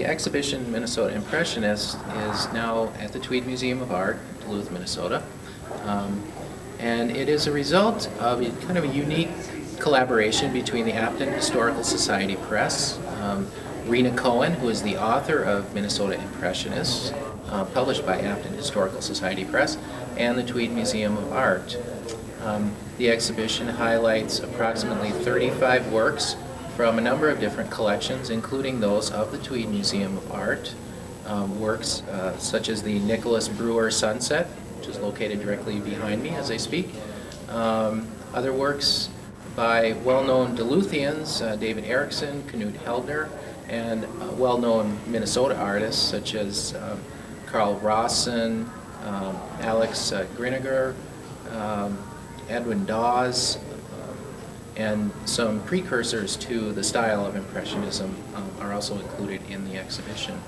exhibition Minnesota Impressionists is now at the Tweed Museum of Art, Duluth, Minnesota. And it is a result of kind of a unique collaboration between the Afton Historical Society Press, Rena Cohn, who is the author of Minnesota Impressionists, published by Afton Historical Society Press, and the Tweed Museum of Art. The exhibition highlights approximately 35 works from a number of different collections, including those of the Tweed Museum of Art. Works such as the Nicholas Brewer Sunset, which is located directly behind me as I speak. Other works by well-known Duluthians, David Erickson, Newt Hillner, and well-known Minnesota artists such as Carl Rawson, Alex Vinegar, Edwin Dawes, and some precursors to the style of Impressionism are also included in the exhibition.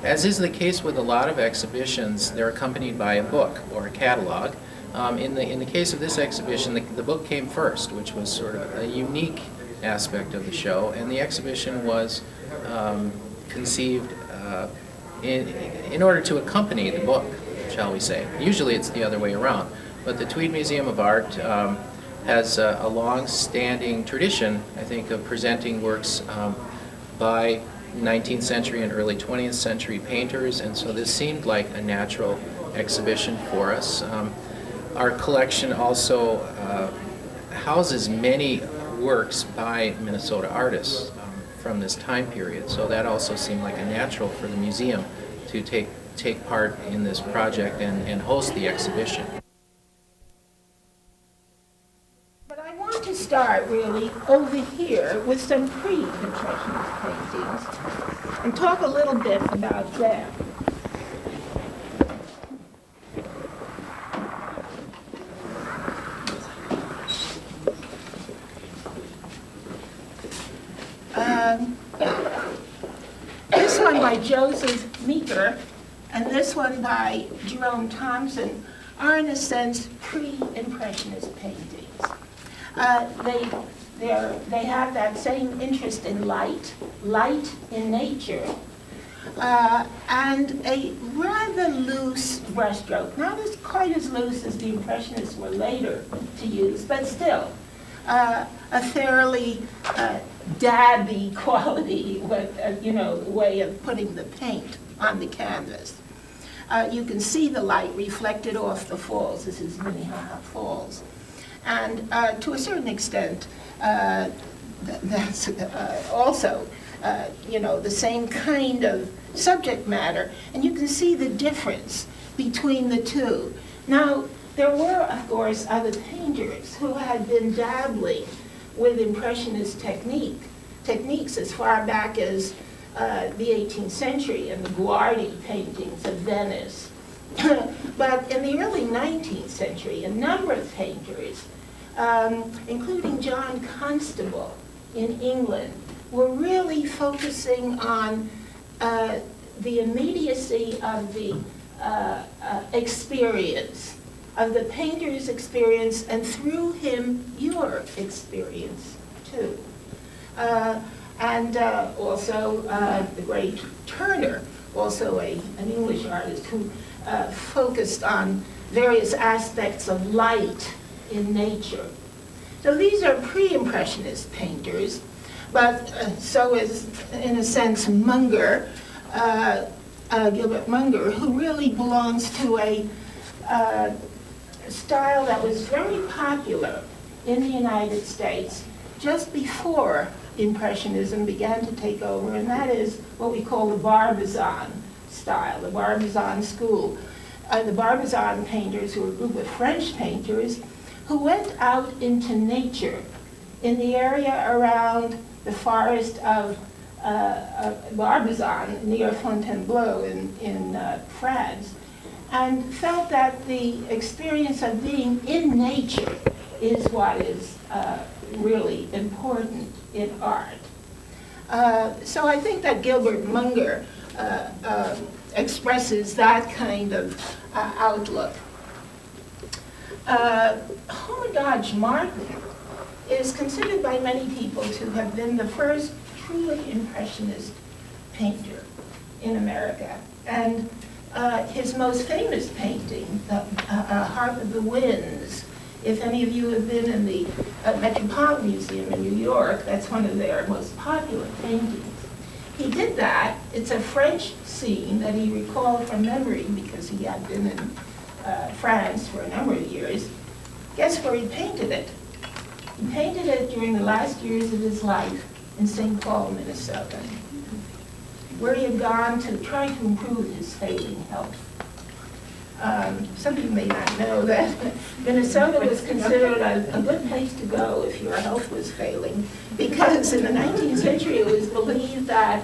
As is the case with a lot of exhibitions, they're accompanied by a book or a catalog. In the case of this exhibition, the book came first, which was sort of a unique aspect of the show, and the exhibition was conceived in order to accompany the book, shall we say. Usually it's the other way around, but the Tweed Museum of Art has a long-standing tradition, I think, of presenting works by 19th century and early 20th century painters, and so this seemed like a natural exhibition for us. Our collection also houses many works by Minnesota artists from this time period, so that also seemed like a natural for the museum to take part in this project and host the exhibition. But I want to start really over here with some pre-Impressionist paintings and talk a little bit about them. This one by Joseph Meeker and this one by Jerome Thompson are in a sense pre-Impressionist paintings. They have that same interest in light in nature, and a rather loose brushstroke. Not quite as loose as the Impressionists were later to use, but still a fairly dabby quality, way of putting the paint on the canvas. You can see the light reflected off the falls. This is Minnehaha Falls. And to a certain extent, that's also, the same kind of subject matter. And you can see the difference between the two. Now, there were, of course, other painters who had been dabbling with Impressionist techniques as far back as the 18th century and the Guardi paintings of Venice. But in the early 19th century, a number of painters, including John Constable in England, were really focusing on the immediacy of the experience, of the painter's experience, and through him, your experience, too. And also the great Turner, also an English artist who focused on various aspects of light in nature. So these are pre-Impressionist painters, but so is, in a sense, Munger, Gilbert Munger, who really belongs to a style that was very popular in the United States just before Impressionism began to take over, and that is what we call the Barbazon style, the Barbazon school. The Barbazon painters, who were a group of French painters, who went out into nature in the area around the forest of Barbazon near Fontainebleau in France, and felt that the experience of being in nature is what is really important in art. So I think that Gilbert Munger expresses that kind of outlook. Homer Dodge Martin is considered by many people to have been the first truly Impressionist painter in America. And his most famous painting, the Harp of the Winds, if any of you have been in the Metropolitan Museum in New York, that's one of their most popular paintings. He did that. It's a French scene that he recalled from memory because he had been in France for a number of years. Guess where he painted it? He painted it during the last years of his life in St. Paul, Minnesota, where he had gone to try to improve his failing health. Some of you may not know that Minnesota was considered a good place to go if your health was failing, because in the 19th century it was believed that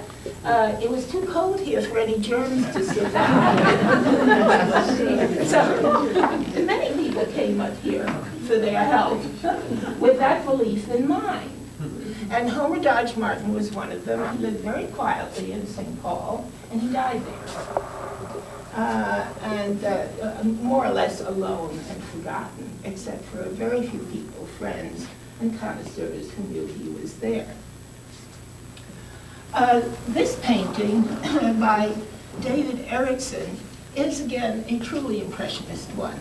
it was too cold here for any germs to survive. So many people came up here for their health with that belief in mind. And Homer Dodge Martin was one of them. He lived very quietly in St. Paul, and he died there. More or less alone and forgotten, except for very few people, friends and connoisseurs who knew he was there. This painting by David Erickson is, again, a truly impressionist one.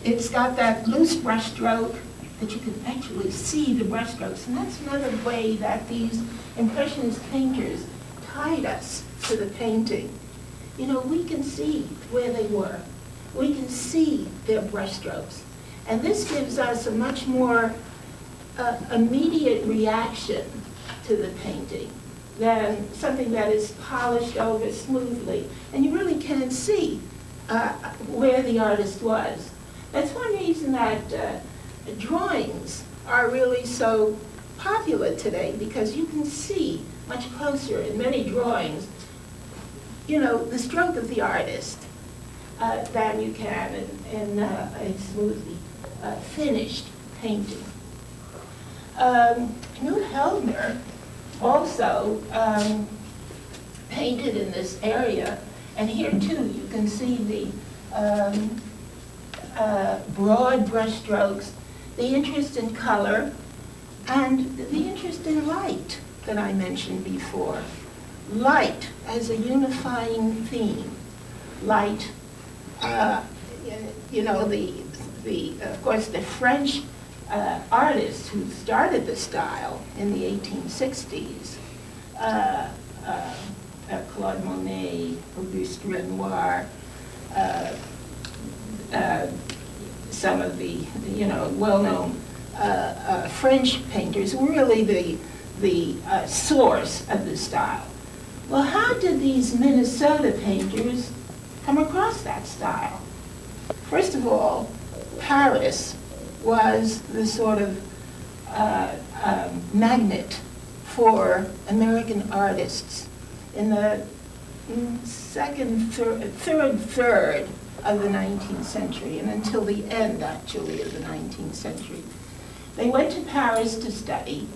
It's got that loose brushstroke that you can actually see the brushstrokes, and that's another way that these impressionist painters tied us to the painting. You know, we can see where they were. We can see their brushstrokes. And this gives us a much more immediate reaction to the painting than something that is polished over smoothly. And you really can see where the artist was. That's one reason that drawings are really so popular today, because you can see much closer in many drawings, you know, the stroke of the artist than you can in a smoothly finished painting. Newt Hillner also painted in this area, and here too you can see the broad brushstrokes, the interest in color, and the interest in light that I mentioned before. Light as a unifying theme. Light, you know, of course, the French artists who started the style in the 1860s, Claude Monet, Auguste Renoir, some of the, you know, well-known French painters were really the source of the style. Well, how did these Minnesota painters come across that style? First of all, Paris was the sort of magnet for American artists in the third of the 19th century, and until the end, actually, of the 19th century. They went to Paris to study,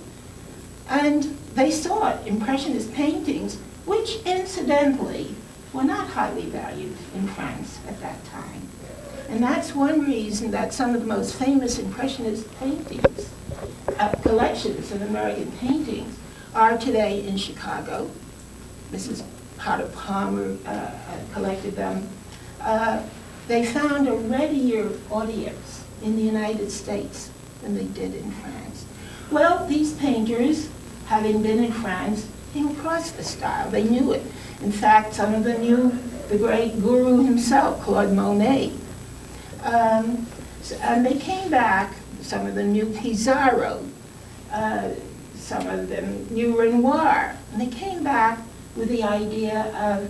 and they saw Impressionist paintings, which incidentally were not highly valued in France at that time. And that's one reason that some of the most famous Impressionist paintings, collections of American paintings, are today in Chicago. Mrs. Potter Palmer collected them. They found a readier audience in the United States than they did in France. Well, these painters, having been in France, came across the style. They knew it. In fact, some of them knew the great guru himself, Claude Monet. And they came back, some of them knew Pissarro, some of them knew Renoir, and they came back with the idea of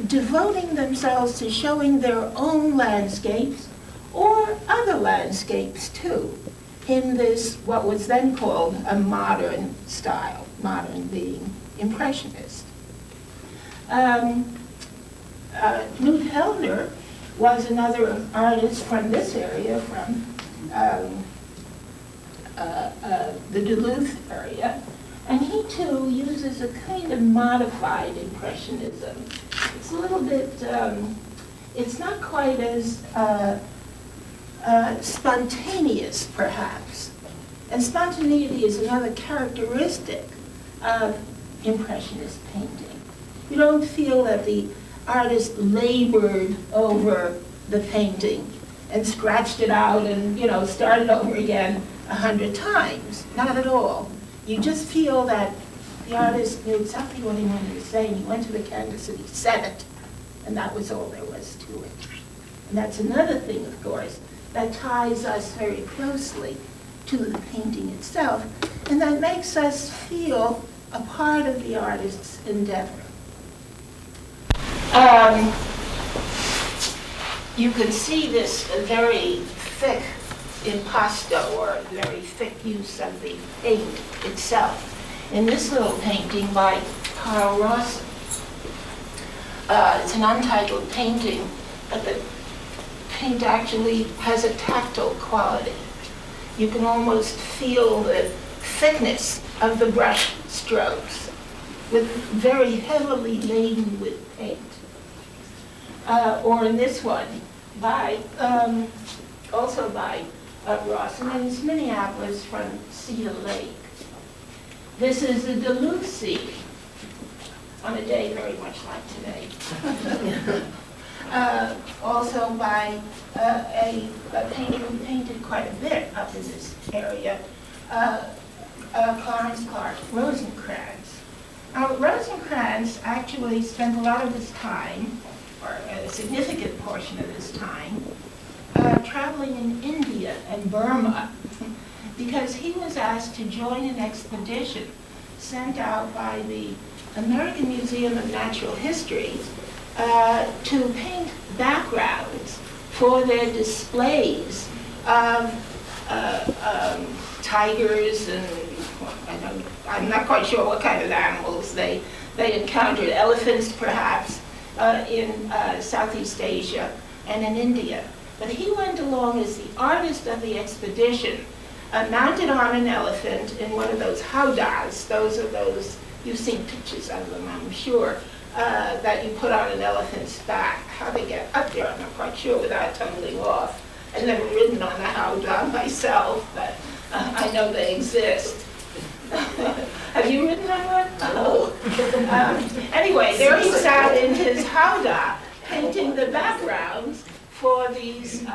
devoting themselves to showing their own landscapes, or other landscapes too, in this, what was then called a modern style, modern being Impressionist. Newt Hillner was another artist from this area, from the Duluth area, and he too uses a kind of modified Impressionism. It's a little bit, it's not quite as spontaneous, perhaps. And spontaneity is another characteristic of Impressionist painting. You don't feel that the artist labored over the painting and scratched it out and, started over again 100 times. Not at all. You just feel that the artist knew exactly what he wanted to say, and he went to the canvas and he said it, and that was all there was to it. And that's another thing, of course, that ties us very closely to the painting itself, and that makes us feel a part of the artist's endeavor. You can see this very thick impasto, or very thick use of the paint itself, in this little painting by Carl Rawson. It's an untitled painting, but the paint actually has a tactile quality. You can almost feel the thickness of the brush strokes, with very heavily laden with paint. Or in this one, also by Rawson, and it's Minneapolis from Cedar Lake. This is a Duluth scene on a day very much like today. Also by a painter who painted quite a bit up in this area, Clarence Rosencrantz. Now, Rosencrantz actually spent a lot of his time, or a significant portion of his time, traveling in India and Burma, because he was asked to join an expedition sent out by the American Museum of Natural History to paint backgrounds for their displays of tigers and, I'm not quite sure what kind of animals they encountered, elephants perhaps, in Southeast Asia and in India. But he went along as the artist of the expedition, mounted on an elephant in one of those howdahs. Those are those, you've seen pictures of them, I'm sure, that you put on an elephant's back. How they get up there, I'm not quite sure, without tumbling off. I've never ridden on a howdah myself, but I know they exist. Have you ridden on one? Oh. Anyway, there he sat in his howdah, painting the backgrounds for these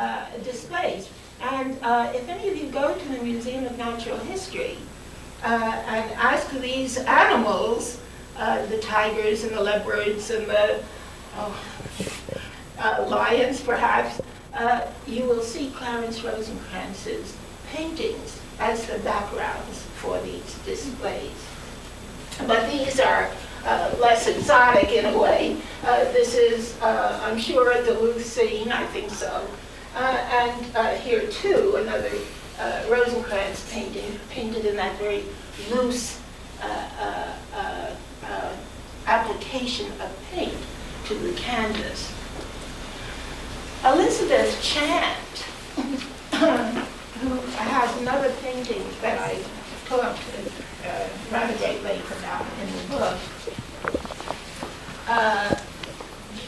displays. And if any of you go to the Museum of Natural History and ask these animals, the tigers and the leopards and the lions perhaps, you will see Clarence Rosencrantz's paintings as the backgrounds for these displays. But these are less exotic in a way. This is, I'm sure, a Duluth scene, I think so. And here too, another Rosencrantz painting, painted in that very loose application of paint to the canvas. Elizabeth Chant, who has another painting that I talked rather great length about in the book,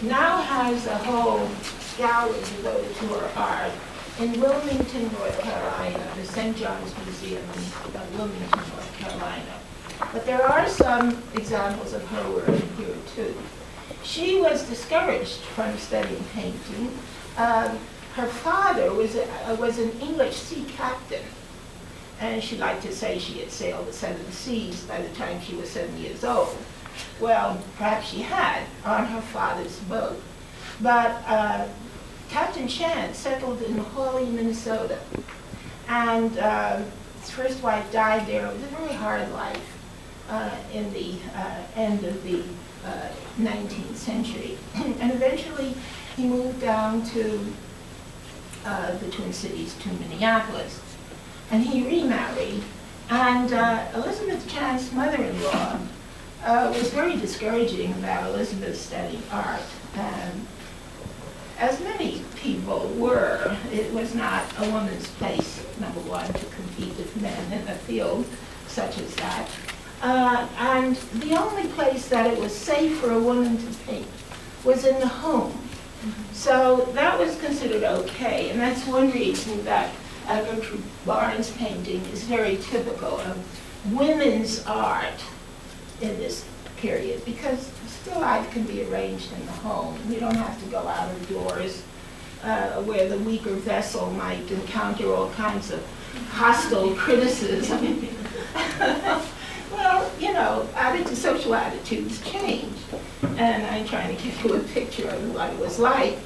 now has a whole gallery devoted to her art in Wilmington, North Carolina, the St. John's Museum in Wilmington, North Carolina. But there are some examples of her work here too. She was discouraged from studying painting. Her father was an English sea captain, and she liked to say she had sailed the 7 seas by the time she was 7 years old. Well, perhaps she had on her father's boat. But Captain Chant settled in Hawley, Minnesota, and his first wife died there. It was a very hard life in the end of the 19th century. And eventually he moved down to the Twin Cities, to Minneapolis. And he remarried. And Elizabeth Chant's mother-in-law was very discouraging about Elizabeth studying art. As many people were. It was not a woman's place, number one, to compete with men in a field such as that. And the only place that it was safe for a woman to paint was in the home. So that was considered okay, and that's one reason that Gertrude Barnes' painting is very typical of women's art in this period, because still life can be arranged in the home. You don't have to go out of doors where the weaker vessel might encounter all kinds of hostile criticism. Well, you know, social attitudes change. And I'm trying to give you a picture of what it was like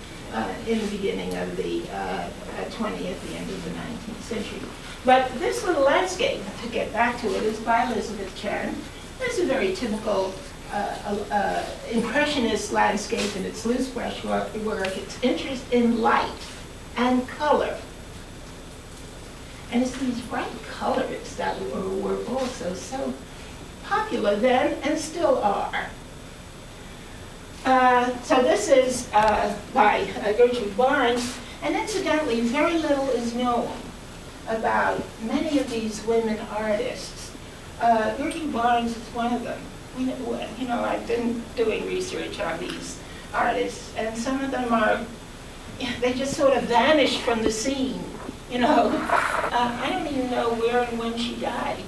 in the beginning of the 20th, the end of the 19th century. But this little landscape, to get back to it, is by Elizabeth Chant. It's a very typical Impressionist landscape in its loose brushwork, its interest in light and color. And it's these bright colors that were also so popular then and still are. So this is by Gertrude Barnes, and incidentally, very little is known about many of these women artists. Gertrude Barnes is one of them. You know, I've been doing research on these artists, and some of them are, they just sort of vanished from the scene, you know. I don't even know where and when she died,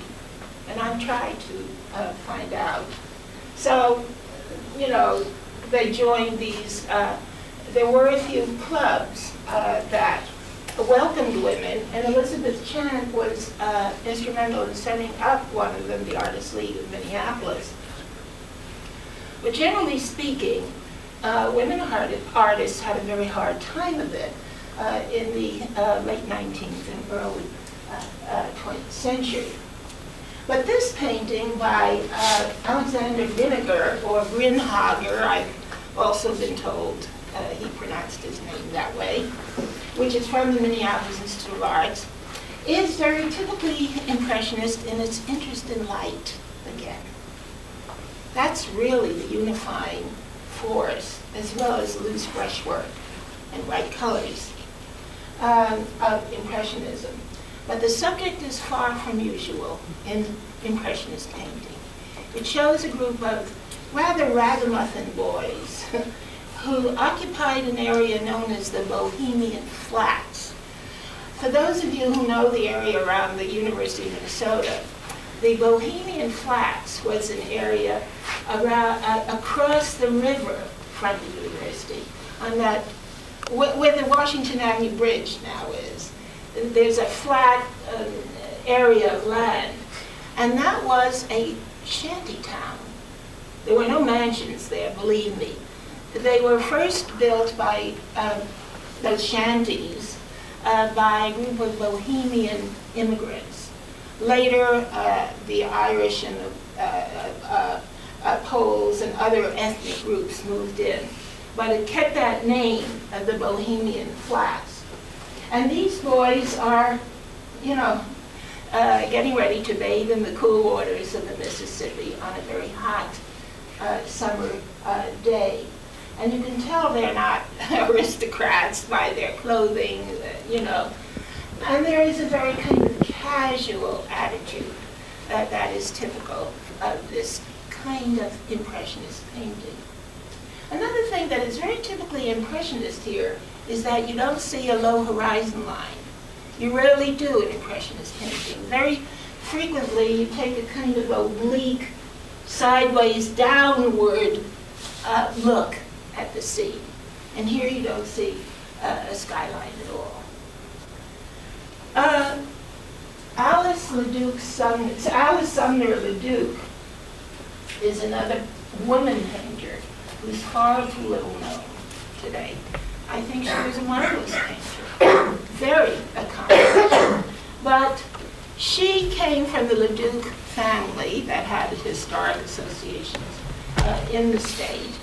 and I've tried to find out. So, you know, they joined these, there were a few clubs that welcomed women, and Elizabeth Chant was instrumental in setting up one of them, the Artists League of Minneapolis. But generally speaking, women artists had a very hard time of it in the late 19th and early 20th century. But this painting by Alexander Vinegar, or Grinhager, I've also been told he pronounced his name that way, which is from the Minneapolis Institute of Arts, is very typically Impressionist in its interest in light again. That's really the unifying force, as well as loose brushwork and bright colors of Impressionism. But the subject is far from usual in Impressionist painting. It shows a group of rather ragamuffin boys who occupied an area known as the Bohemian Flats. For those of you who know the area around the University of Minnesota, the Bohemian Flats was an area across the river from the university, on that, where the Washington Avenue Bridge now is. There's a flat area of land, and that was a shanty town. There were no mansions there, believe me. They were first built by those shanties by a group of Bohemian immigrants. Later, the Irish and the Poles and other ethnic groups moved in. But it kept that name of the Bohemian Flats. And these boys are, you know, getting ready to bathe in the cool waters of the Mississippi on a very hot summer day. And you can tell they're not aristocrats by their clothing, you know. And there is a very kind of casual attitude that is typical of this kind of Impressionist painting. Another thing that is very typically Impressionist here is that you don't see a low horizon line. You rarely do in Impressionist painting. Very frequently you take a kind of oblique, sideways, downward look at the scene. And here you don't see a skyline at all. Alice Sumner Leduc is another woman painter who's far too little known today. I think she was a marvelous painter, very accomplished. But she came from the Leduc family that had historic associations in the state.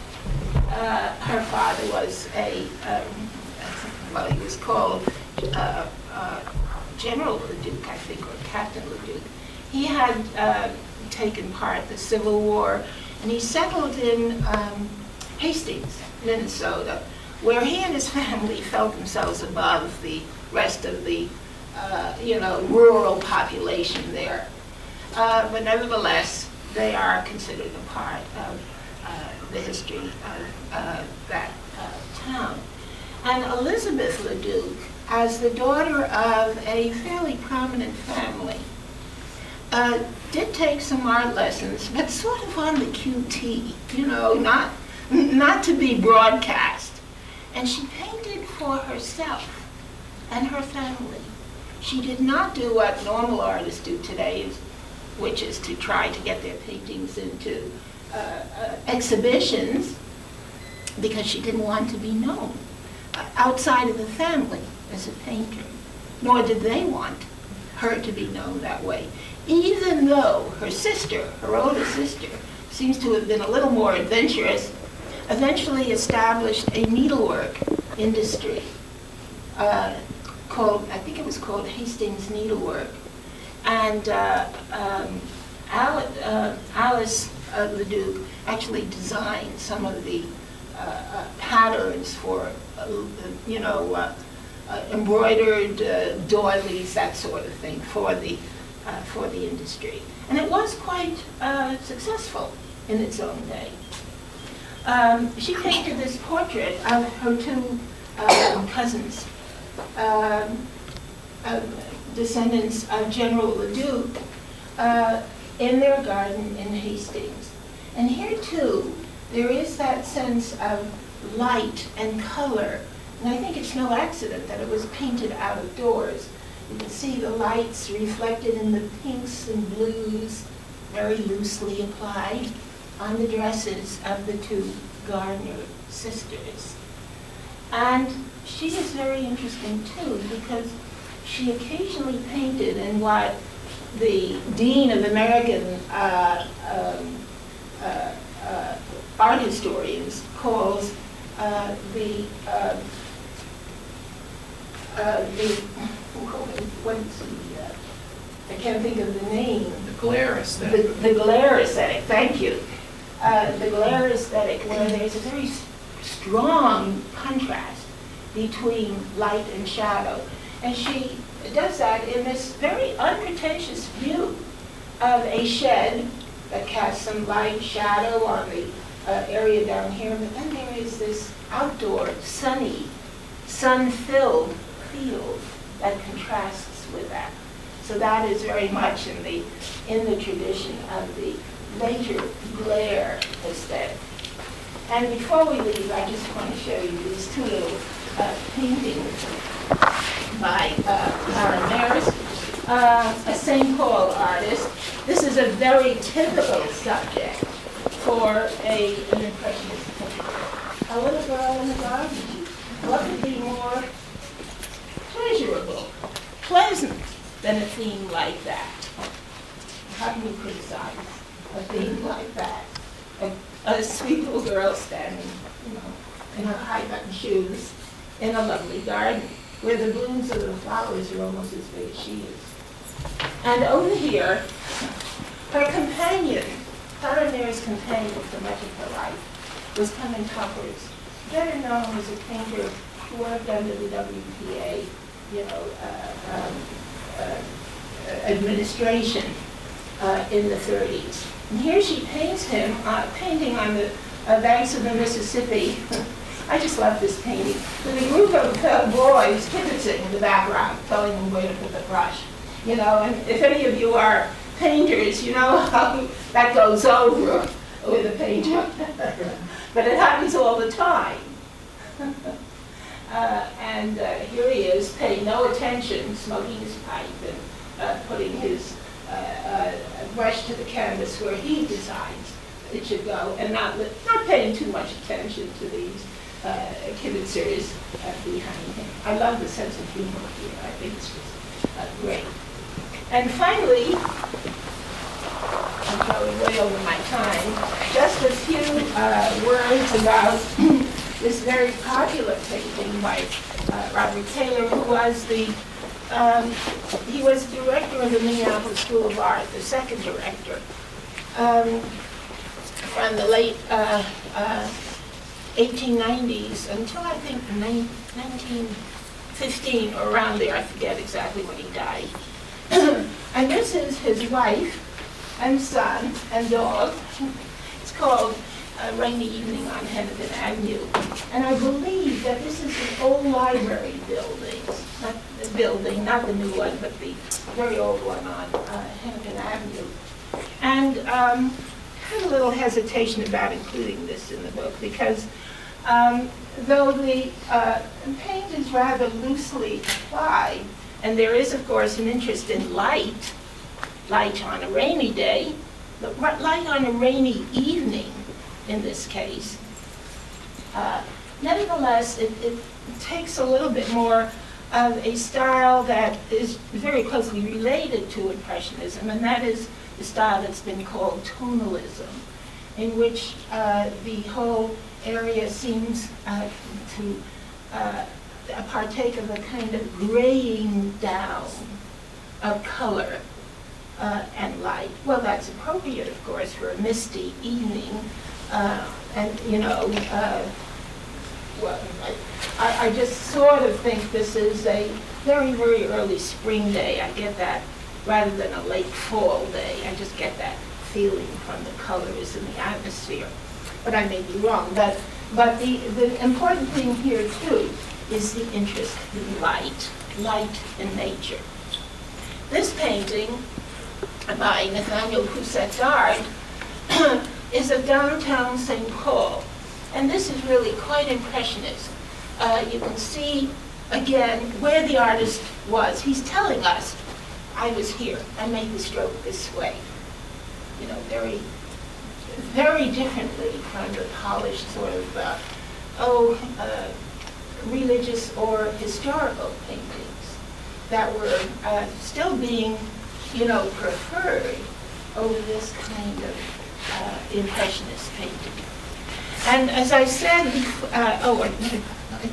Her father was he was called General Leduc, I think, or Captain Leduc. He had taken part in the Civil War, and he settled in Hastings, Minnesota, where he and his family felt themselves above the rest of the, rural population there. But nevertheless, they are considered a part of the history of that town. And Elizabeth Leduc, as the daughter of a fairly prominent family, did take some art lessons, but sort of on the QT, you know, not to be broadcast. And she painted for herself and her family. She did not do what normal artists do today, which is to try to get their paintings into exhibitions, because she didn't want to be known outside of the family as a painter, nor did they want her to be known that way, even though her sister, her older sister, seems to have been a little more adventurous, eventually established a needlework industry called, I think it was called Hastings Needlework. And Alice Leduc actually designed some of the patterns for, embroidered doilies, that sort of thing, for the industry. And it was quite successful in its own day. She painted this portrait of her two cousins, descendants of General Leduc, in their garden in Hastings. And here too, there is that sense of light and color. And I think it's no accident that it was painted out of doors. You can see the lights reflected in the pinks and blues, very loosely applied, on the dresses of the two Gardner sisters. And she is very interesting too, because she occasionally painted in what the Dean of American art historians calls I can't think of the name. The glare aesthetic. The glare aesthetic, thank you. The glare aesthetic, where there's a very strong contrast between light and shadow. And she does that in this very unpretentious view of a shed that casts some light shadow on the area down here, but then there is this outdoor, sunny, sun-filled field that contrasts with that. So that is very much in the tradition of the later glare aesthetic. And before we leave, I just want to show you these two little paintings by Clara Mares, a St. Paul artist. This is a very typical subject for an Impressionist picture. A little girl in the garden. What could be more pleasurable, pleasant than a theme like that? How can you criticize a theme like that? A sweet little girl standing, in her high-button shoes in a lovely garden where the blooms of the flowers are almost as big as she is. And over here, her companion, Clara Mares' companion for much of her life, was Clement Tuckers, better known as a painter who worked under the WPA, administration in the 30s. And here she paints him, painting on the banks of the Mississippi. I just love this painting. With a group of boys kibitzing in the background, telling them where to put the brush. And if any of you are painters, you know how that goes over with a painter. But it happens all the time. And here he is, paying no attention, smoking his pipe and putting his brush to the canvas where he decides it should go, and not paying too much attention to these kibitzers behind him. I love the sense of humor here. I think it's just great. And finally, I'm going way over my time, just a few words about this very popular painting by Robert Taylor, who was he was director of the Minneapolis School of Art, the second director, from the late 1890s until I think 1915 or around there. I forget exactly when he died. And this is his wife and son and dog. It's called Rainy Evening on Hennepin Avenue. And I believe that this is an old library building. building, not the new one, but the very old one on Hennepin Avenue. And I had a little hesitation about including this in the book because though the paint is rather loosely applied, and there is, of course, an interest in light on a rainy day, but light on a rainy evening in this case, nevertheless, it takes a little bit more of a style that is very closely related to Impressionism, and that is the style that's been called tonalism, in which the whole area seems to partake of a kind of graying down of color and light. Well, that's appropriate, of course, for a misty evening, and you know, well, I just sort of think this is a very, very early spring day. I get that rather than a late fall day. I just get that feeling from the colors and the atmosphere. But I may be wrong. But the important thing here, too, is the interest in light in nature. This painting by Nathaniel Poussaint-Dard is of downtown St. Paul. And this is really quite impressionist. You can see, again, where the artist was. He's telling us, I was here, I made the stroke this way. You know, very, very differently from the polished sort of, religious or historical paintings that were still being, you know, preferred over this kind of impressionist painting. And as I said, I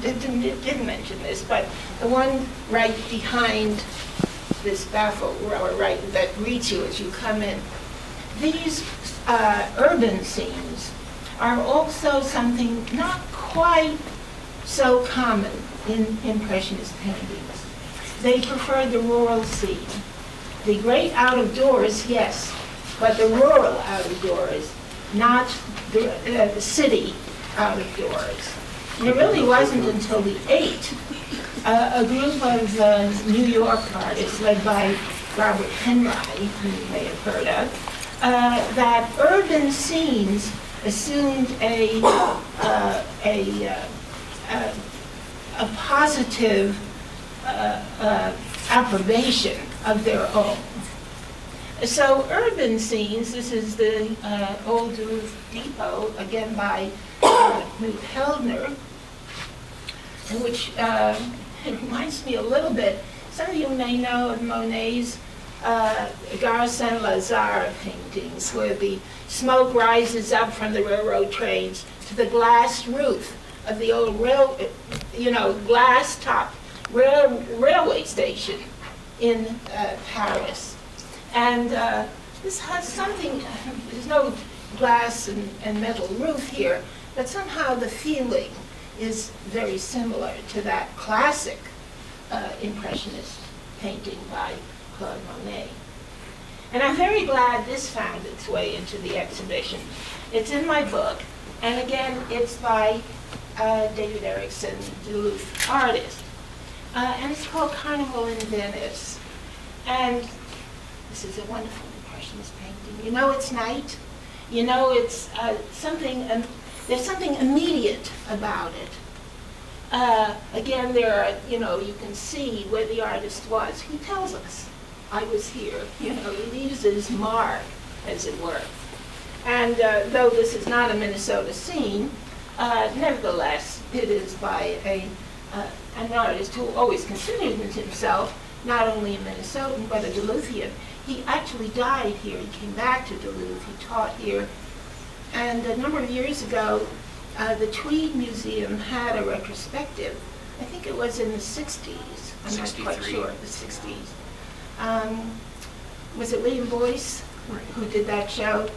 didn't mention this, but the one right behind this baffle, or right that greets you as you come in, these urban scenes are also something not quite so common in Impressionist paintings. They prefer the rural scene. The great out of doors, yes, but the rural out of doors, not the city out of doors. And it really wasn't until the 80s, a group of New York artists led by Robert Henry, who you may have heard of, that urban scenes assumed a positive approbation of their own. So urban scenes, this is the old Duluth Depot, again by Newt Hillner, in which it reminds me a little bit, some of you may know of Monet's Gare Saint-Lazare paintings, where the smoke rises up from the railroad trains to the glass roof of the old glass-topped railway station in Paris. And this has something, there's no glass and metal roof here, but somehow the feeling is very similar to that classic Impressionist painting by Claude Monet. And I'm very glad this found its way into the exhibition. It's in my book, and again, it's by David Erickson, Duluth artist. And it's called Carnival Inventives. And this is a wonderful Impressionist painting. You know it's night. You know it's there's something immediate about it. Again, there are, you know, you can see where the artist was. He tells us, I was here. You know, he leaves his mark, as it were. And though this is not a Minnesota scene, nevertheless, it is by an artist who always considered himself not only a Minnesotan, but a Duluthian. He actually died here. He came back to Duluth. He taught here. And a number of years ago, the Tweed Museum had a retrospective. I think it was in the 60s. I'm not quite sure, the 60s. Was it William Boyce who did that show?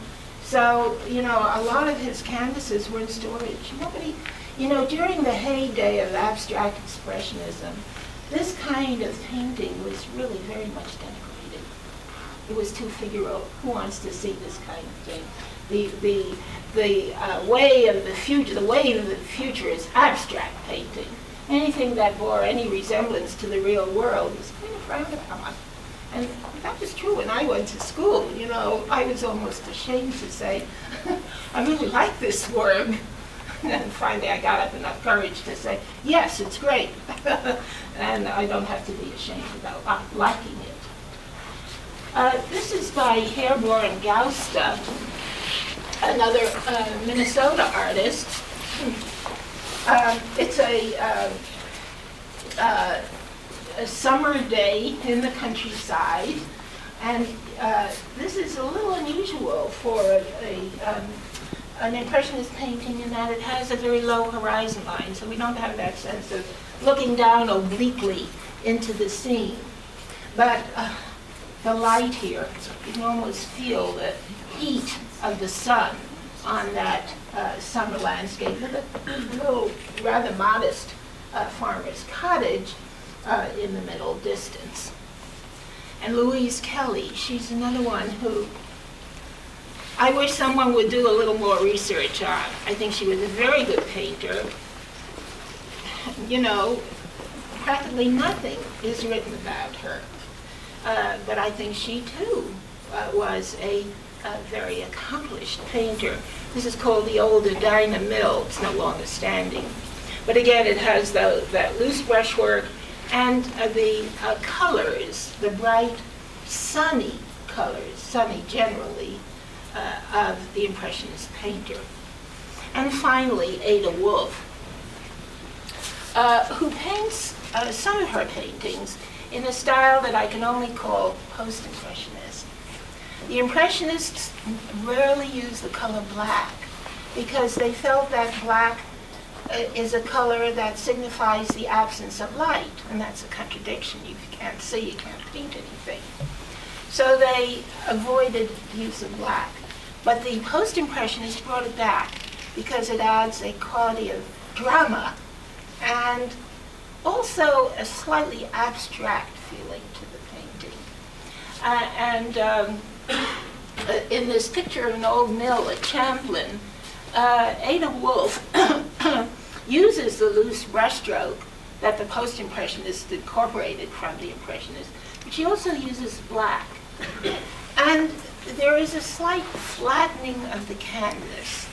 So, you know, a lot of his canvases were in storage. Nobody, you know, during the heyday of abstract expressionism, this kind of painting was really very much denigrated. It was too Figaro. Who wants to see this kind of thing? The way of the future, the wave of the future is abstract painting, anything that bore any resemblance to the real world was kind of frowned upon. And that was true when I went to school. You know, I was almost ashamed to say, I really like this work. And finally I got up enough courage to say, yes, it's great. And I don't have to be ashamed about liking it. This is by Herborn Gausta, another Minnesota artist. It's a summer day in the countryside, and this is a little unusual for an Impressionist painting in that it has a very low horizon line, so we don't have that sense of looking down obliquely into the scene. But the light here, you can almost feel the heat of the sun on that summer landscape with a little rather modest farmer's cottage in the middle distance. And Louise Kelly, she's another one who I wish someone would do a little more research on. I think she was a very good painter. You know, practically nothing is written about her. But I think she too was a very accomplished painter. This is called the Old Edina Mill. It's no longer standing. But again, it has that loose brushwork and the colors, the bright, sunny colors, sunny generally, of the Impressionist painter. And finally, Ada Wolff, who paints some of her paintings in a style that I can only call post-Impressionist. The Impressionists rarely use the color black because they felt that black is a color that signifies the absence of light, and that's a contradiction. You can't see, you can't paint anything. So they avoided the use of black. But the post-Impressionists brought it back because it adds a quality of drama and also a slightly abstract feeling to the painting. In this picture of an old mill at Champlin, Ada Wolff uses the loose brushstroke that the post-Impressionists incorporated from the Impressionists, but she also uses black. And there is a slight flattening of the canvas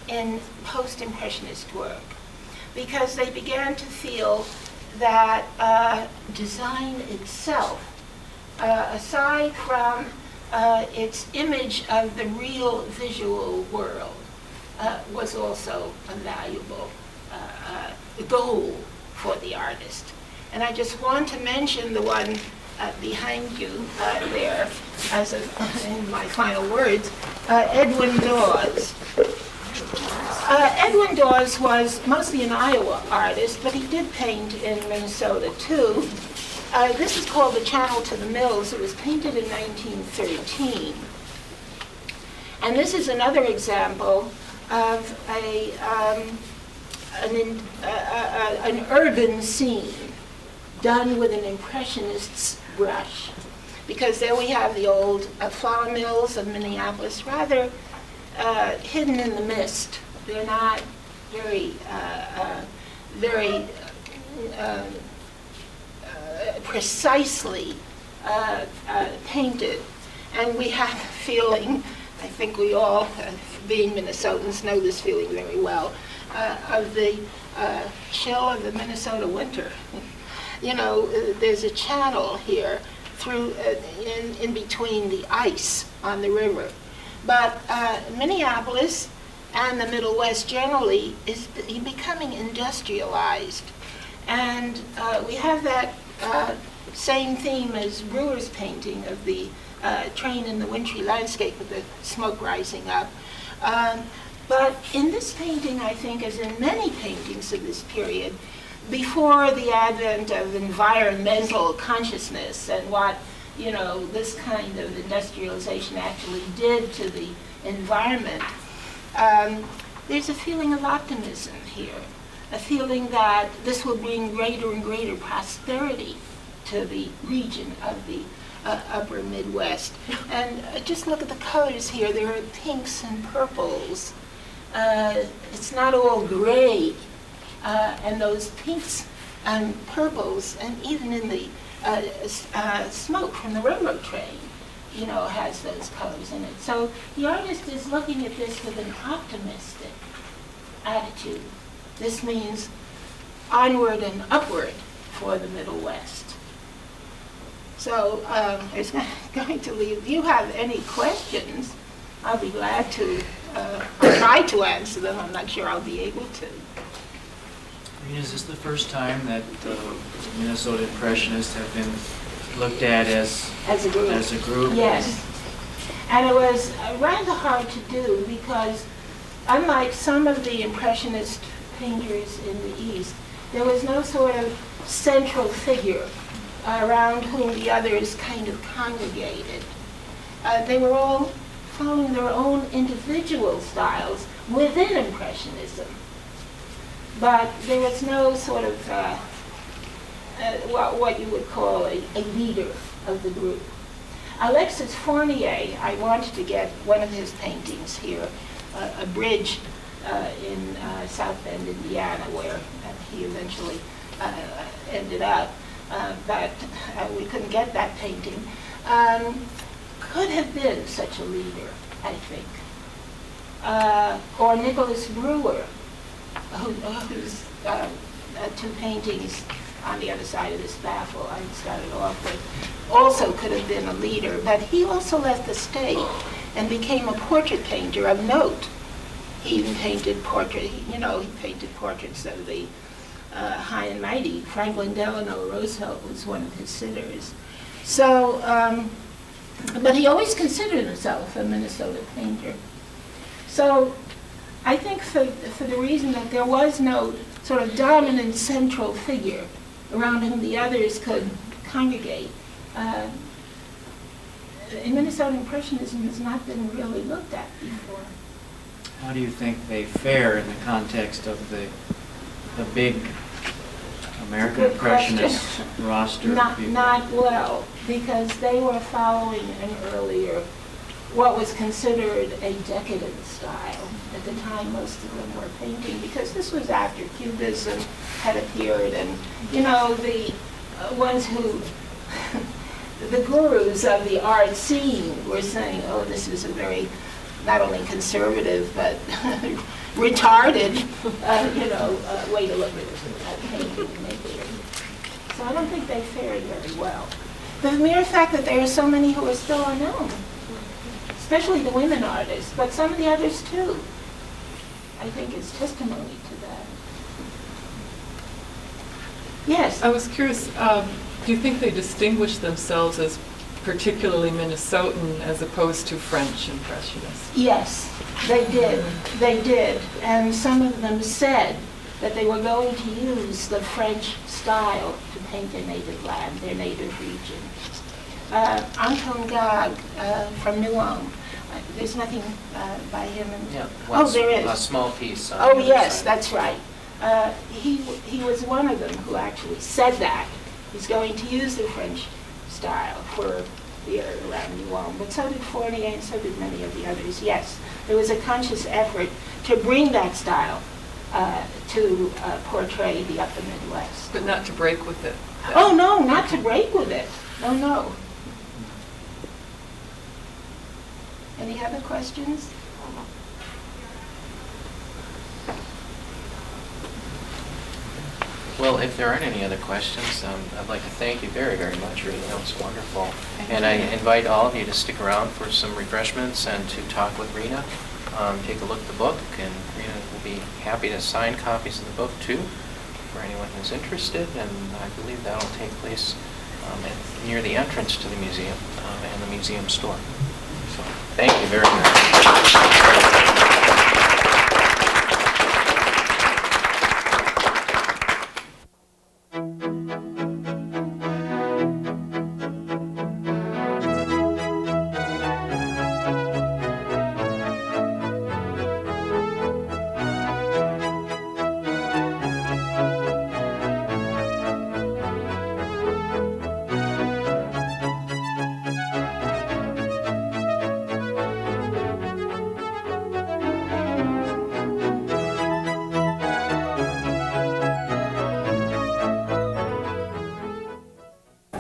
in post-Impressionist work because they began to feel that design itself, aside from its image of the real visual world, was also a valuable goal for the artist. And I just want to mention the one behind you there as in my final words, Edwin Dawes. Edwin Dawes was mostly an Iowa artist, but he did paint in Minnesota too. This is called The Channel to the Mills. It was painted in 1913. And this is another example of an urban scene done with an Impressionist's brush. Because there we have the old flour mills of Minneapolis, rather hidden in the mist. They're not very precisely painted. And we have a feeling, I think we all, being Minnesotans, know this feeling very well, of the chill of the Minnesota winter. You know, there's a channel here through in between the ice on the river. But Minneapolis and the Middle West generally is becoming industrialized. And we have that same theme as Brewer's painting of the train in the wintry landscape with the smoke rising up. But in this painting, I think, as in many paintings of this period, before the advent of environmental consciousness and what, you know, this kind of industrialization actually did to the environment, there's a feeling of optimism here, a feeling that this will bring greater and greater prosperity to the region of the upper Midwest. And just look at the colors here. There are pinks and purples. It's not all gray. And those pinks and purples, and even in the smoke from the railroad train, has those colors in it. So the artist is looking at this with an optimistic attitude. This means onward and upward for the Middle West. So it's going to leave. If you have any questions, I'll be glad to try to answer them. I'm not sure I'll be able to. Rena, is this the first time that Minnesota Impressionists have been looked at as a group? As a group? Yes. And it was rather hard to do because, unlike some of the Impressionist painters in the East, there was no sort of central figure around whom the others kind of congregated. They were all following their own individual styles within Impressionism. But there was no sort of what you would call a leader of the group. Alexis Fournier, I wanted to get one of his paintings here, a bridge in South Bend, Indiana, where he eventually ended up, but we couldn't get that painting. Could have been such a leader, I think. Or Nicholas Brewer, whose two paintings on the other side of this baffle I started off with, also could have been a leader, but he also left the stage and became a portrait painter of note. He even painted he painted portraits of the high and mighty. Franklin Delano Roosevelt was one of his sitters. So, but he always considered himself a Minnesota painter. So I think for the reason that there was no sort of dominant central figure around whom the others could congregate, Minnesota Impressionism has not been really looked at before. How do you think they fare in the context of the big American Good Impressionist question. roster? Not well, because they were following an earlier, what was considered a decadent style. At the time, most of them were painting, because this was after Cubism had appeared, and the ones who, the gurus of the art scene were saying, oh, this is a very, not only conservative, but retarded, way to look at painting and making. So I don't think they fared very well. The mere fact that there are so many who are still unknown, especially the women artists, but some of the others too, I think is testimony to that. Yes? I was curious, do you think they distinguish themselves as particularly Minnesotan as opposed to French Impressionists? Yes, they did. They did. And some of them said that they were going to use the French style to paint their native land, their native region. Anton Gag from New Ulm. There's nothing by him. There is. A small piece. On Oh, the other yes, side. that's right. He was one of them who actually said that. He's going to use the French style for the area around New Ulm. But so did Fournier and so did many of the others. Yes, there was a conscious effort to bring that style to portray the upper Midwest. But not to break with it. Oh, no, not to break with it. Oh, no. Any other questions? Well, if there aren't any other questions, I'd like to thank you very, very much, Rena. That was wonderful. And I invite all of you to stick around for some refreshments and to talk with Rena. Take a look at the book, and Rena will be happy to sign copies of the book, too, for anyone who's interested. And I believe that will take place near the entrance to the museum and the museum store. So, thank you very much.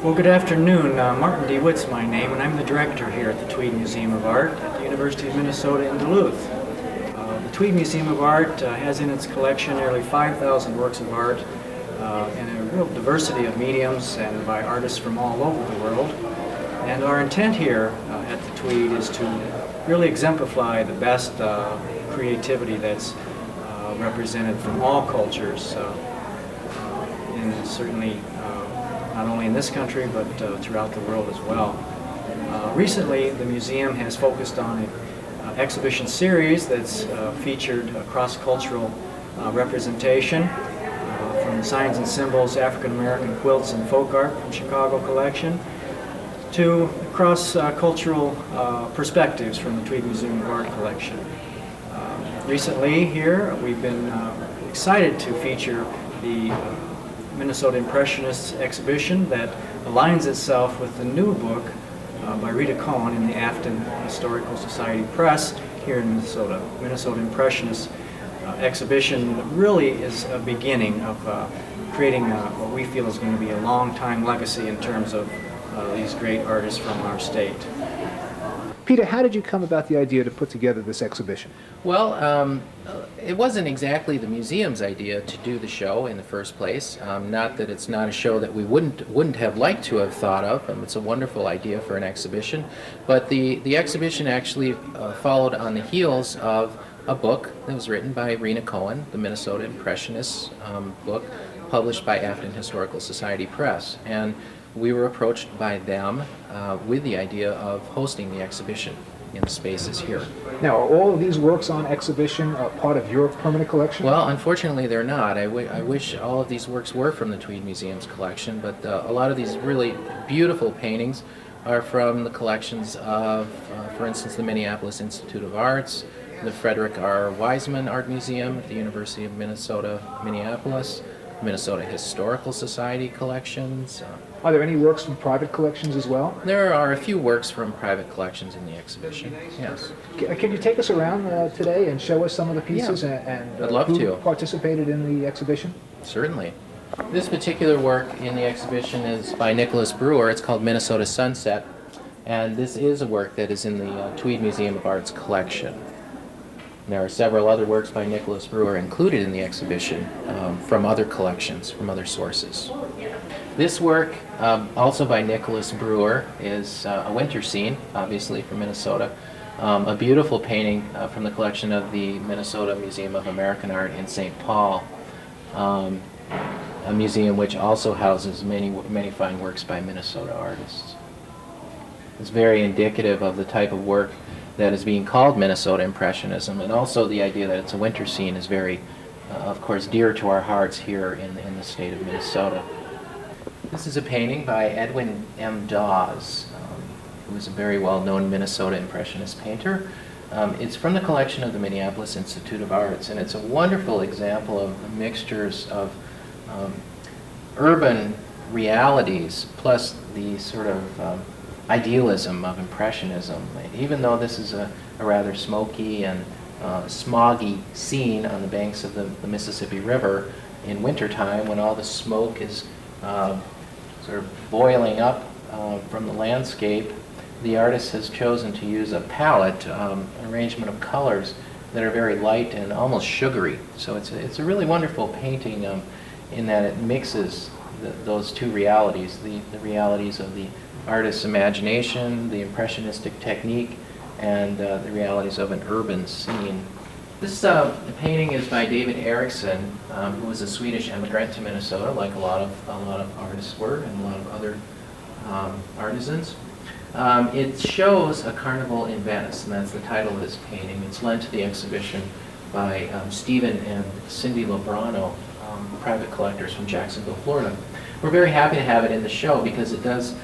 Well, good afternoon. Martin DeWitt's my name, and I'm the director here at the Tweed Museum of Art at the University of Minnesota in Duluth. The Tweed Museum of Art has in its collection nearly 5,000 works of art in a real diversity of mediums and by artists from all over the world. And our intent here at the Tweed is to really exemplify the best creativity that's represented from all cultures, and certainly not only in this country but throughout the world as well. Recently, the museum has focused on an exhibition series that's featured a cross-cultural representation from signs and symbols, African American quilts and folk art from Chicago collection, to cross-cultural perspectives from the Tweed Museum of Art collection. Recently here, we've been excited to feature the Minnesota Impressionists exhibition that aligns itself with the new book by Rena Cohn in the Afton Historical Society Press here in Minnesota. Minnesota Impressionists exhibition really is a beginning of creating what we feel is going to be a long-time legacy in terms of these great artists from our state. Peter, how did you come about the idea to put together this exhibition? Well, it wasn't exactly the museum's idea to do the show in the first place. Not that it's not a show that we wouldn't have liked to have thought of. It's a wonderful idea for an exhibition. But the exhibition actually followed on the heels of a book that was written by Rena Cohn, the Minnesota Impressionists book, published by Afton Historical Society Press. And we were approached by them with the idea of hosting the exhibition in the spaces here. Now, are all of these works on exhibition part of your permanent collection? Well, unfortunately they're not. I wish all of these works were from the Tweed Museum's collection, but a lot of these really beautiful paintings are from the collections of, for instance, the Minneapolis Institute of Arts, the Frederick R. Wiseman Art Museum at the University of Minnesota, Minneapolis, Minnesota Historical Society collections. Are there any works from private collections as well? There are a few works from private collections in the exhibition, yes. Can you take us around today and show us some of the pieces and I'd love who to. participated in the exhibition? Certainly. This particular work in the exhibition is by Nicholas Brewer. It's called Minnesota Sunset, and this is a work that is in the Tweed Museum of Art's collection. There are several other works by Nicholas Brewer included in the exhibition from other collections, from other sources. This work, also by Nicholas Brewer, is a winter scene, obviously, from Minnesota. A beautiful painting from the collection of the Minnesota Museum of American Art in St. Paul, a museum which also houses many fine works by Minnesota artists. It's very indicative of the type of work that is being called Minnesota Impressionism, and also the idea that it's a winter scene is very, of course, dear to our hearts here in the state of Minnesota. This is a painting by Edwin M Dawes, who is a very well-known Minnesota Impressionist painter. It's from the collection of the Minneapolis Institute of Arts, and it's a wonderful example of the mixtures of urban realities plus the sort of idealism of Impressionism. Even though this is a rather smoky and smoggy scene on the banks of the Mississippi River in wintertime, when all the smoke is sort of boiling up from the landscape, the artist has chosen to use a palette, an arrangement of colors that are very light and almost sugary. So it's a really wonderful painting in that it mixes those two realities, the realities of the artist's imagination, the impressionistic technique, and the realities of an urban scene. This painting is by David Erickson, who was a Swedish immigrant to Minnesota, like a lot of artists were, and a lot of other artisans. It shows a carnival in Venice, and that's the title of this painting. It's lent to the exhibition by Stephen and Cindy Lobrano, private collectors from Jacksonville, Florida. We're very happy to have it in the show because it does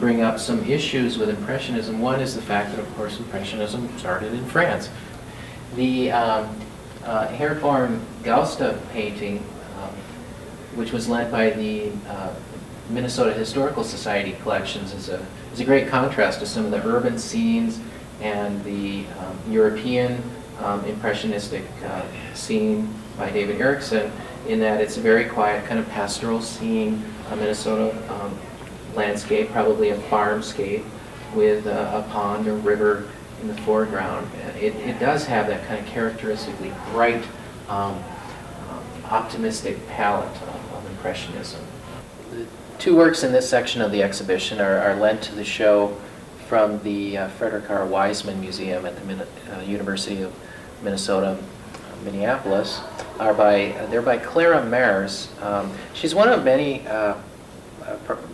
bring up some issues with Impressionism. One is the fact that, of course, Impressionism started in France. The Herborn Gausta painting, which was lent by the Minnesota Historical Society collections, is a great contrast to some of the urban scenes and the European impressionistic scene by David Erickson, in that it's a very quiet kind of pastoral scene. Minnesota landscape, probably a farmscape with a pond or river in the foreground. It does have that kind of characteristically bright, optimistic palette of Impressionism. The two works in this section of the exhibition are lent to the show from the Frederick R. Wiseman Museum at the University of Minnesota, Minneapolis. They're by Clara Mares. She's one of many,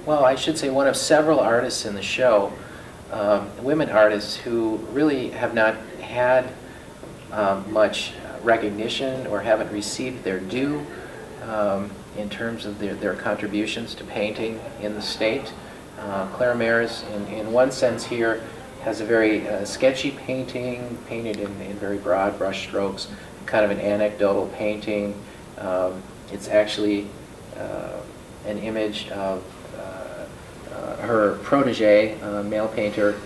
well, I should say one of several artists in the show, women artists who really have not had much recognition or haven't received their due in terms of their contributions to painting in the state. Clara Mares, in one sense here, has a very sketchy painting, painted in very broad brush strokes, kind of an anecdotal painting. It's actually an image of her protege, male painter,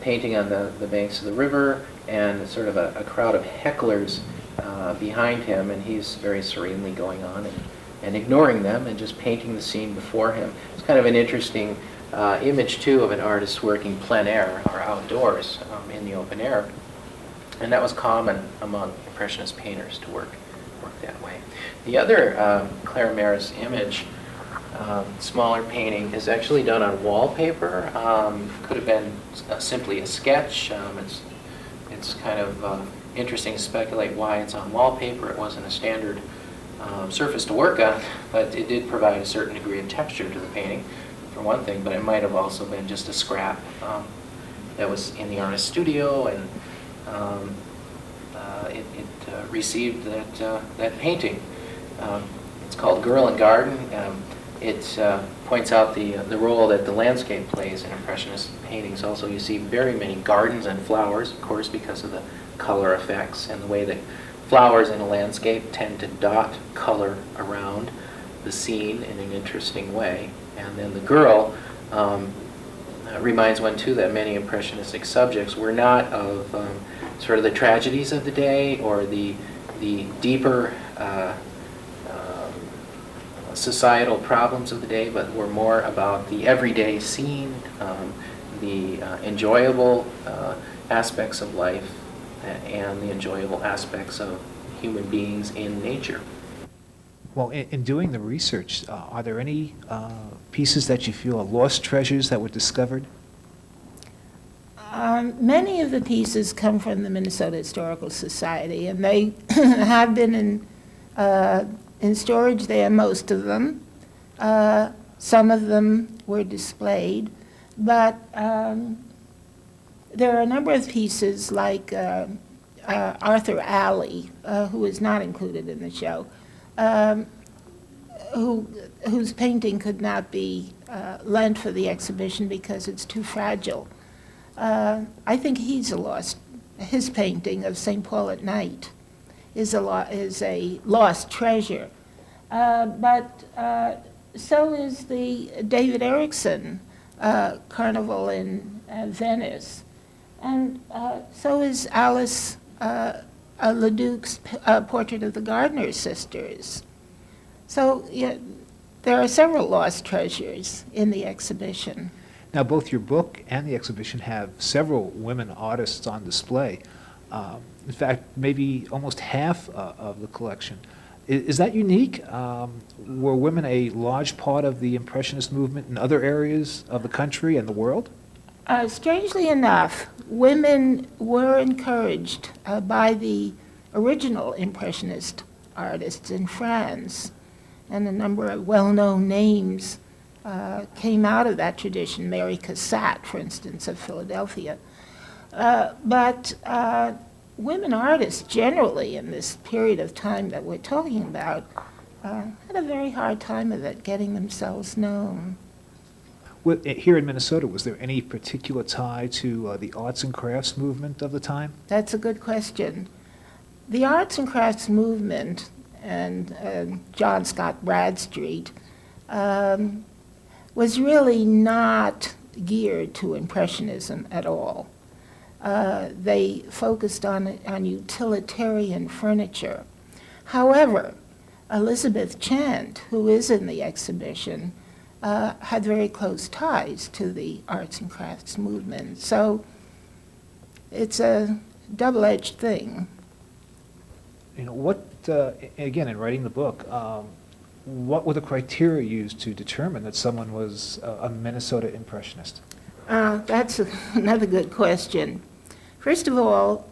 painting on the banks of the river, and sort of a crowd of hecklers behind him, and he's very serenely going on and ignoring them and just painting the scene before him. It's kind of an interesting image, too, of an artist working plein air or outdoors in the open air. And that was common among Impressionist painters to work that way. The other Clara Mares image, smaller painting, is actually done on wallpaper. Could have been simply a sketch. It's kind of interesting to speculate why it's on wallpaper. It wasn't a standard surface to work on, but it did provide a certain degree of texture to the painting, for one thing, but it might have also been just a scrap that was in the artist's studio, and it received that painting. It's called Girl and Garden. It points out the role that the landscape plays in Impressionist paintings. Also, you see very many gardens and flowers, of course, because of the color effects and the way that flowers in a landscape tend to dot color around the scene in an interesting way. And then the girl reminds one, too, that many Impressionistic subjects were not of sort of the tragedies of the day or the deeper societal problems of the day, but were more about the everyday scene, the enjoyable aspects of life, and the enjoyable aspects of human beings in nature. Well, in doing the research, are there any pieces that you feel are lost treasures that were discovered? Many of the pieces come from the Minnesota Historical Society, and they have been in storage there, most of them. Some of them were displayed, but there are a number of pieces like Arthur Alley, who is not included in the show, whose painting could not be lent for the exhibition because it's too fragile. I think he's a lost. His painting of St. Paul at Night is a lost treasure. But so is the David Erickson Carnival in Venice. And so is Alice Leduc's portrait of the Gardner sisters. So yeah, there are several lost treasures in the exhibition. Now, both your book and the exhibition have several women artists on display. In fact, maybe almost half of the collection. Is that unique? Were women a large part of the Impressionist movement in other areas of the country and the world? Strangely enough, women were encouraged by the original Impressionist artists in France, and a number of well-known names came out of that tradition. Mary Cassatt, for instance, of Philadelphia. But women artists generally in this period of time that we're talking about had a very hard time of it, getting themselves known. Well, here in Minnesota, was there any particular tie to the arts and crafts movement of the time? That's a good question. The arts and crafts movement and John Scott Bradstreet was really not geared to Impressionism at all. They focused on utilitarian furniture. However, Elizabeth Chant, who is in the exhibition, had very close ties to the arts and crafts movement. So it's a double-edged thing. You know, what, again, in writing the book, what were the criteria used to determine that someone was a Minnesota Impressionist? That's another good question. First of all,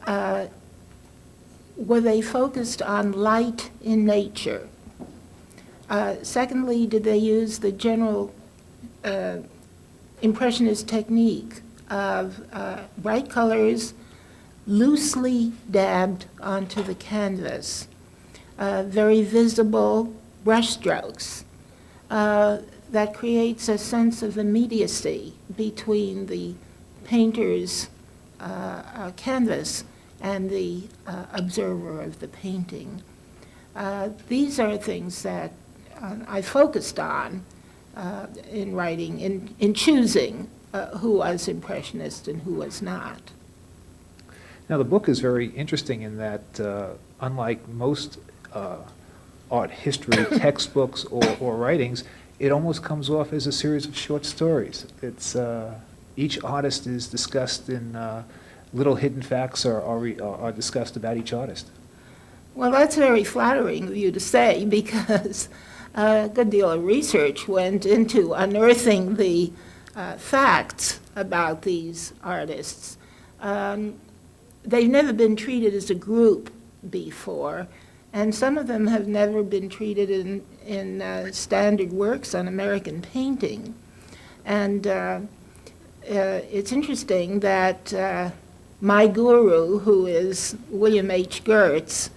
were they focused on light in nature? Secondly, did they use the general Impressionist technique of bright colors loosely dabbed onto the canvas, very visible brushstrokes that creates a sense of immediacy between the painter's canvas and the observer of the painting. These are things that I focused on in writing, in choosing who was Impressionist and who was not. Now, the book is very interesting in that, unlike most art history textbooks or writings, it almost comes off as a series of short stories. It's each artist is discussed in little hidden facts are discussed about each artist. Well, that's very flattering of you to say, because a good deal of research went into unearthing the facts about these artists. They've never been treated as a group before, and some of them have never been treated in standard works on American painting. And it's interesting that my guru, who is William H. Gertz,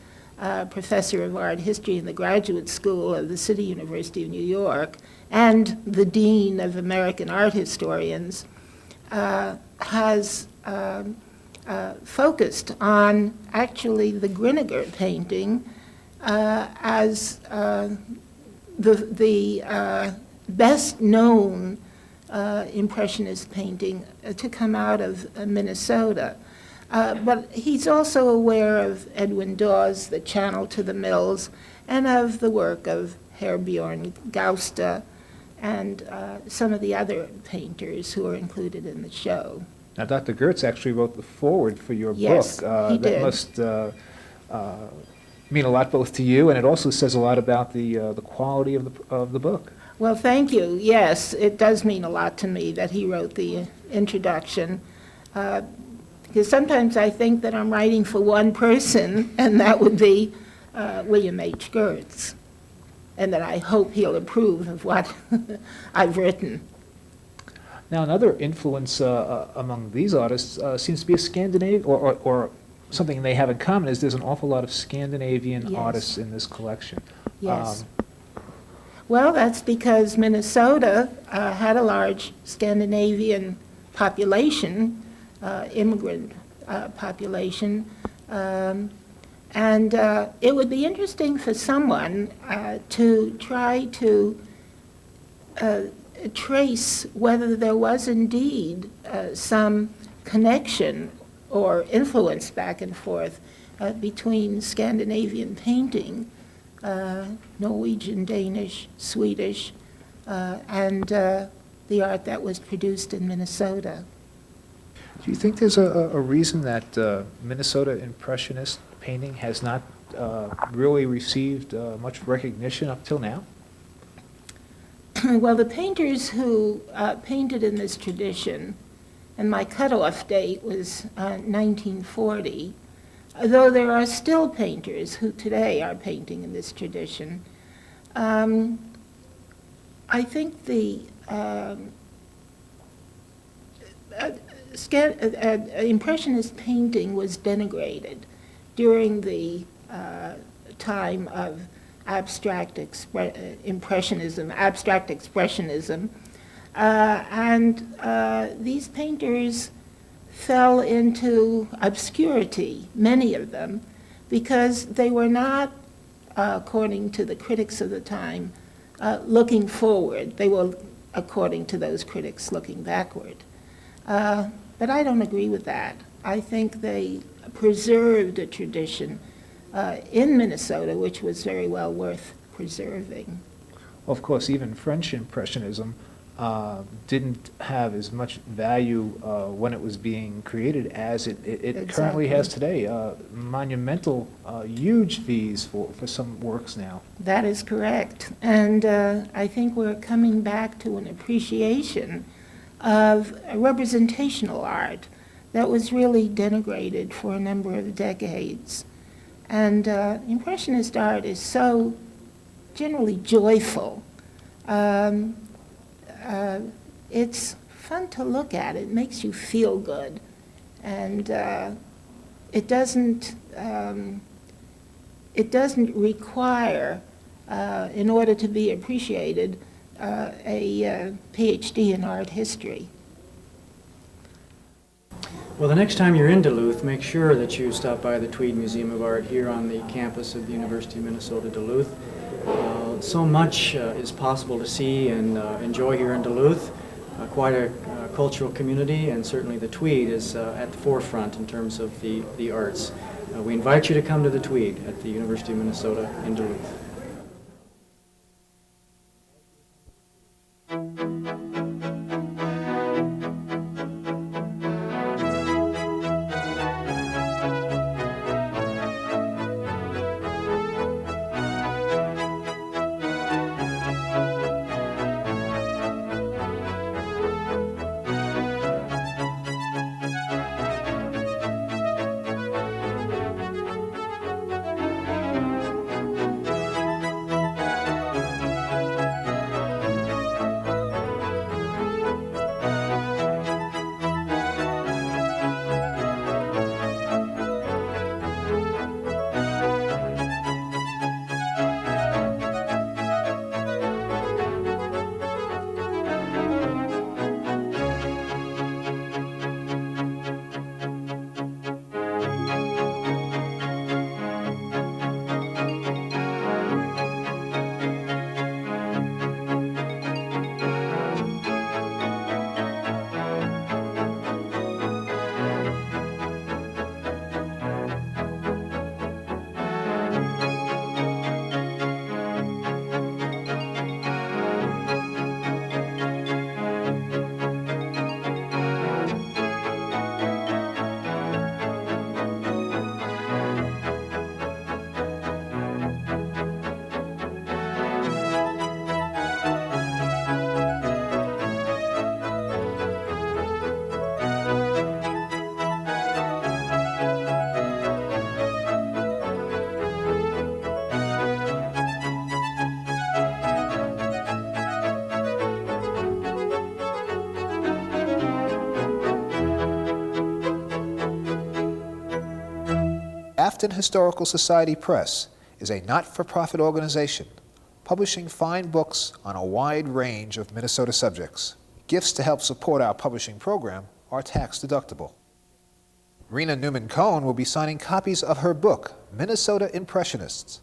professor of art history in the Graduate School of the City University of New York, and the dean of American art historians, has focused on actually the Vinegar painting as the best known Impressionist painting to come out of Minnesota. But he's also aware of Edwin Dawes, The Channel to the Mills, and of the work of Herbjørn Gausta and some of the other painters who are included in the show. Now, Dr. Gertz actually wrote the foreword for your Yes, book. he That did. must mean a lot both to you, and it also says a lot about the quality of the book. Well, thank you. Yes, it does mean a lot to me that he wrote the introduction. Because sometimes I think that I'm writing for one person, and that would be William H. Gertz, and that I hope he'll approve of what I've written. Now, another influence among these artists seems to be a Scandinavian, or something they have in common is there's an awful lot of Scandinavian Yes. artists in this collection. Yes. Well, that's because Minnesota had a large Scandinavian population, immigrant population, and it would be interesting for someone to try to trace whether there was indeed some connection or influence back and forth between Scandinavian painting, Norwegian, Danish, Swedish, and the art that was produced in Minnesota. Do you think there's a reason that Minnesota Impressionist painting has not really received much recognition up till now? Well, the painters who painted in this tradition, and my cutoff date was 1940, though there are still painters who today are painting in this tradition, I think the Impressionist painting was denigrated during the time of abstract expressionism, and these painters fell into obscurity, many of them, because they were not, according to the critics of the time, looking forward. They were, according to those critics, looking backward. But I don't agree with that. I think they preserved a tradition in Minnesota which was very well worth preserving. Of course, even French Impressionism didn't have as much value when it was being created as it currently has today. Monumental, huge fees for some works now. That is correct. And I think we're coming back to an appreciation of representational art that was really denigrated for a number of decades. And Impressionist art is so generally joyful. It's fun to look at. It makes you feel good. And it doesn't require, in order to be appreciated, a PhD in art history. Well, the next time you're in Duluth, make sure that you stop by the Tweed Museum of Art here on the campus of the University of Minnesota-Duluth. So much is possible to see and enjoy here in Duluth. Quite a cultural community, and certainly the Tweed is at the forefront in terms of the arts. We invite you to come to the Tweed at the University of Minnesota in Duluth. Afton Historical Society Press is a not-for-profit organization publishing fine books on a wide range of Minnesota subjects. Gifts to help support our publishing program are tax-deductible. Rena Neumann Cohn will be signing copies of her book, Minnesota Impressionists.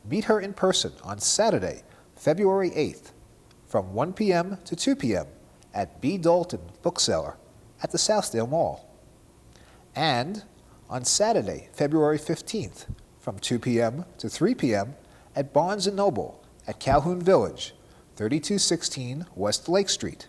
Meet her in person on Saturday, February 8th, from 1 p.m. to 2 p.m. at B. Dalton Bookseller at the Southdale Mall. And on Saturday, February 15th, from 2 p.m. to 3 p.m. at Barnes & Noble at Calhoun Village, 3216 West Lake Street.